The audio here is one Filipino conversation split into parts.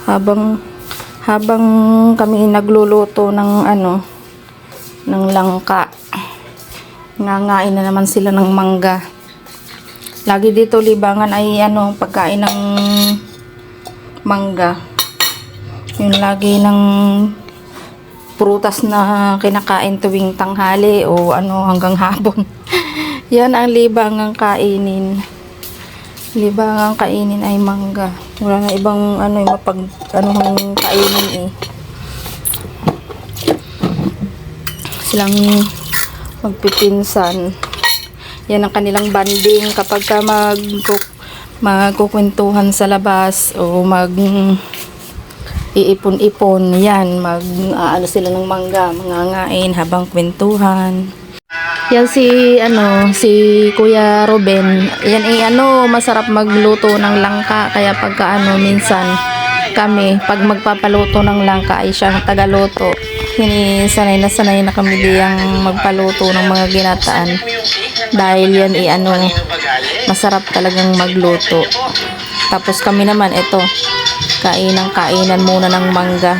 habang habang kami nagluluto ng ng langka, ngangain na naman sila ng mangga. Lagi dito libangan ay pagkain ng mangga. Yun lagi ng prutas na kinakain tuwing tanghali o hanggang hapon. Yan ang libangang kainin. Libangang kainin ay mangga. Wala na ibang kainin eh. Silang magpipinsan. Yan ang kanilang banding kapag ka magkukwentuhan sa labas o iipon-ipon. Yan, sila ng mangga, mangangain habang kwentuhan. Yan si Kuya Ruben. Yan masarap magluto ng langka, kaya pagka minsan kami pag magpapaluto ng langka ay siya ang tagaluto. Sanay na kami diyang magpaluto ng mga ginataan. Dahil yan masarap talagang magluto. Tapos kami naman kainan muna ng mangga.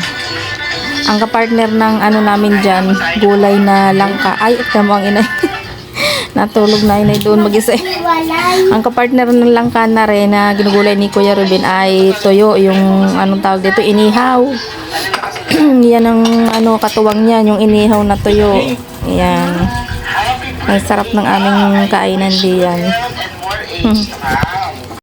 Ang kapartner ng namin dyan, gulay na langka. Ay, tama ang inay. Natulog na inay doon mag-isa. Ang kapartner ng langka na rin na ginugulay ni Kuya Ruben ay toyo, yung tawag dito, inihaw. Yan ang katuwang niya, yung inihaw na toyo. Yan. Ang sarap ng aming kainan diyan.